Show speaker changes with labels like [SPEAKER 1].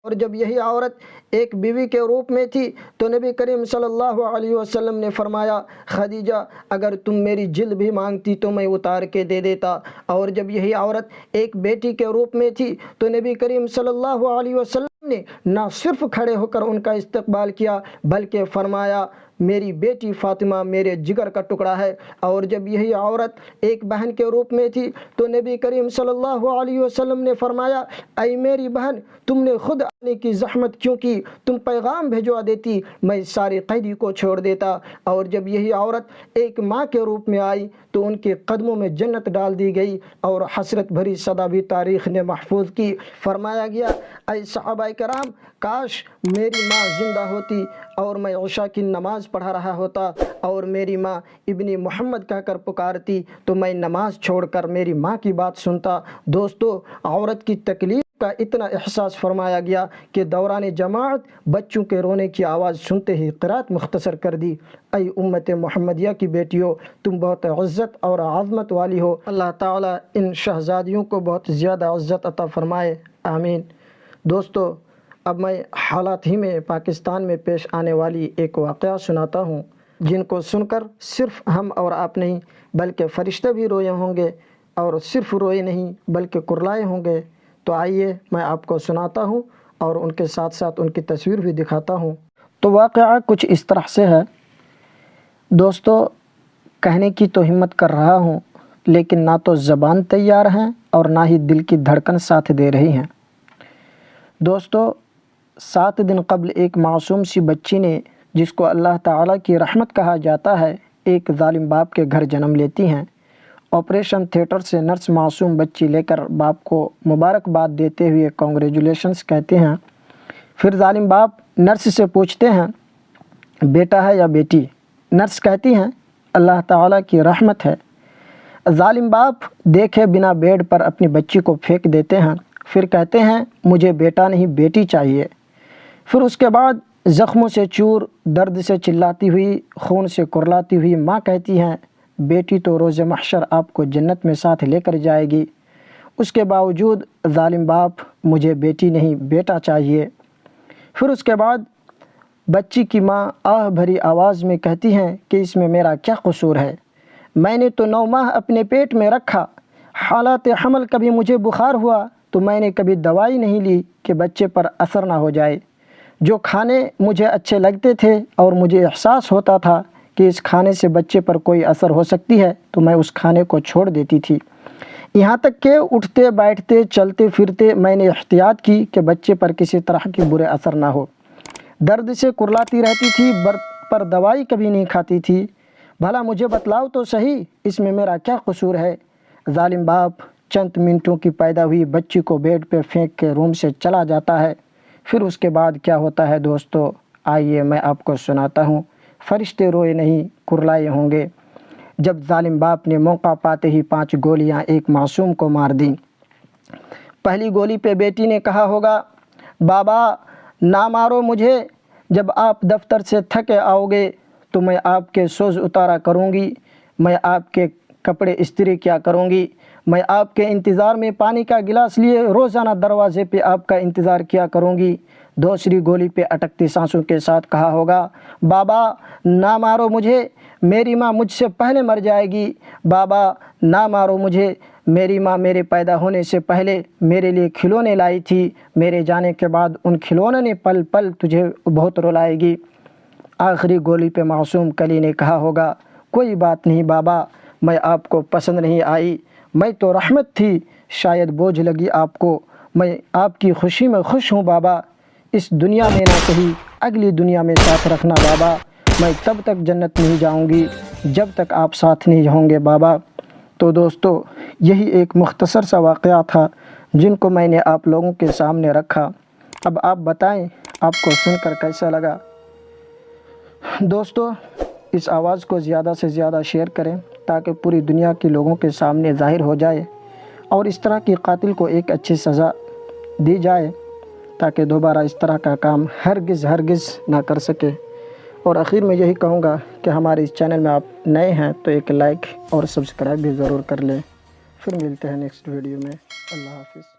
[SPEAKER 1] اور جب یہی عورت ایک بیوی کے روپ میں تھی تو نبی کریم صلی اللہ علیہ وسلم نے فرمایا، خدیجہ اگر تم میری جلد بھی مانگتی تو میں اتار کے دے دیتا۔ اور جب یہی عورت ایک بیٹی کے روپ میں تھی تو نبی کریم صلی اللہ علیہ وسلم نے نہ صرف کھڑے ہو کر ان کا استقبال کیا بلکہ فرمایا، میری بیٹی فاطمہ میرے جگر کا ٹکڑا ہے۔ اور جب یہی عورت ایک بہن کے روپ میں تھی تو نبی کریم صلی اللہ علیہ وسلم نے فرمایا، اے میری بہن تم نے خود آنے کی زحمت کیوں کی؟ تم پیغام بھجوا دیتی، میں ساری قیدی کو چھوڑ دیتا۔ اور جب یہی عورت ایک ماں کے روپ میں آئی تو ان کے قدموں میں جنت ڈال دی گئی اور حسرت بھری صدا بھی تاریخ نے محفوظ کی۔ فرمایا گیا، اے صحابہ کرام کاش میری ماں زندہ ہوتی اور میں عشاء کی نماز پڑھا رہا ہوتا اور میری ماں ابن محمد کہہ کر پکارتی تو میں نماز چھوڑ کر میری ماں کی بات سنتا۔ دوستو، عورت کی تکلیف کا اتنا احساس فرمایا گیا کہ دوران جماعت بچوں کے رونے کی آواز سنتے ہی قرات مختصر کر دی۔ اے امت محمدیہ کی بیٹیوں، تم بہت عزت اور عظمت والی ہو، اللہ تعالیٰ ان شہزادیوں کو بہت زیادہ عزت عطا فرمائے، آمین۔ دوستو، اب میں حالات ہی میں پاکستان میں پیش آنے والی ایک واقعہ سناتا ہوں جن کو سن کر صرف ہم اور آپ نہیں بلکہ فرشتے بھی روئے ہوں گے، اور صرف روئے نہیں بلکہ کرلائے ہوں گے۔ تو آئیے میں آپ کو سناتا ہوں اور ان کے ساتھ ساتھ ان کی تصویر بھی دکھاتا ہوں۔ تو واقعہ کچھ اس طرح سے ہے۔ دوستو، کہنے کی تو ہمت کر رہا ہوں لیکن نہ تو زبان تیار ہیں اور نہ ہی دل کی دھڑکن ساتھ دے رہی ہیں۔ دوستو، 7 دن قبل ایک معصوم سی بچی نے، جس کو اللہ تعالیٰ کی رحمت کہا جاتا ہے، ایک ظالم باپ کے گھر جنم لیتی ہیں۔ آپریشن تھیٹر سے نرس معصوم بچی لے کر باپ کو مبارکباد دیتے ہوئے کانگریچولیشنز کہتے ہیں۔ پھر ظالم باپ نرس سے پوچھتے ہیں، بیٹا ہے یا بیٹی؟ نرس کہتی ہیں، اللہ تعالیٰ کی رحمت ہے۔ ظالم باپ دیکھے بنا بیڈ پر اپنی بچی کو پھینک دیتے ہیں۔ پھر کہتے ہیں، مجھے بیٹا نہیں بیٹی چاہیے۔ پھر اس کے بعد زخموں سے چور، درد سے چلاتی ہوئی، خون سے کرلاتی ہوئی ماں کہتی ہیں، بیٹی تو روز محشر آپ کو جنت میں ساتھ لے کر جائے گی۔ اس کے باوجود ظالم باپ، مجھے بیٹی نہیں بیٹا چاہیے۔ پھر اس کے بعد بچی کی ماں آہ بھری آواز میں کہتی ہیں کہ اس میں میرا کیا قصور ہے؟ میں نے تو 9 ماہ اپنے پیٹ میں رکھا، حالات حمل کبھی مجھے بخار ہوا تو میں نے کبھی دوائی نہیں لی کہ بچے پر اثر نہ ہو جائے۔ جو کھانے مجھے اچھے لگتے تھے اور مجھے احساس ہوتا تھا کہ اس کھانے سے بچے پر کوئی اثر ہو سکتی ہے تو میں اس کھانے کو چھوڑ دیتی تھی۔ یہاں تک کہ اٹھتے بیٹھتے چلتے پھرتے میں نے احتیاط کی کہ بچے پر کسی طرح کے برے اثر نہ ہو۔ درد سے کرلاتی رہتی تھی پر دوائی کبھی نہیں کھاتی تھی۔ بھلا مجھے بتلاؤ تو صحیح، اس میں میرا کیا قصور ہے؟ ظالم باپ چند منٹوں کی پیدا ہوئی بچی کو بیڈ پہ پھینک کے روم سے چلا جاتا ہے۔ پھر اس کے بعد کیا ہوتا ہے دوستو، آئیے میں آپ کو سناتا ہوں۔ فرشتے روئے نہیں کرلائے ہوں گے۔ جب ظالم باپ نے موقع پاتے ہی 5 گولیاں ایک معصوم کو مار دیں۔ پہلی گولی پہ بیٹی نے کہا ہوگا، بابا نہ مارو مجھے، جب آپ دفتر سے تھکے آؤ گے تو میں آپ کے سوز اتارا کروں گی، میں آپ کے کپڑے استری کیا کروں گی، میں آپ کے انتظار میں پانی کا گلاس لیے روزانہ دروازے پہ آپ کا انتظار کیا کروں گی۔ دوسری گولی پہ اٹکتی سانسوں کے ساتھ کہا ہوگا، بابا نہ مارو مجھے، میری ماں مجھ سے پہلے مر جائے گی، بابا نہ مارو مجھے، میری ماں میرے پیدا ہونے سے پہلے میرے لیے کھلونے لائی تھی، میرے جانے کے بعد ان کھلونوں نے پل پل تجھے بہت رلائے گی۔ آخری گولی پہ معصوم کلی نے کہا ہوگا، کوئی بات نہیں بابا، میں آپ کو پسند نہیں آئی، میں تو رحمت تھی، شاید بوجھ لگی آپ کو، میں آپ کی خوشی میں خوش ہوں بابا، اس دنیا میں نہ کہیں اگلی دنیا میں ساتھ رکھنا بابا، میں تب تک جنت نہیں جاؤں گی جب تک آپ ساتھ نہیں ہوں گے بابا۔ تو دوستو، یہی ایک مختصر سا واقعہ تھا جن کو میں نے آپ لوگوں کے سامنے رکھا۔ اب آپ بتائیں آپ کو سن کر کیسا لگا؟ دوستو، اس آواز کو زیادہ سے زیادہ شیئر کریں تاکہ پوری دنیا کے لوگوں کے سامنے ظاہر ہو جائے اور اس طرح کی قاتل کو ایک اچھی سزا دی جائے تاکہ دوبارہ اس طرح کا کام ہرگز نہ کر سکے۔ اور آخر میں یہی کہوں گا کہ ہمارے اس چینل میں آپ نئے ہیں تو ایک لائک اور سبسکرائب بھی ضرور کر لیں۔ پھر ملتے ہیں نیکسٹ ویڈیو میں۔ اللہ حافظ۔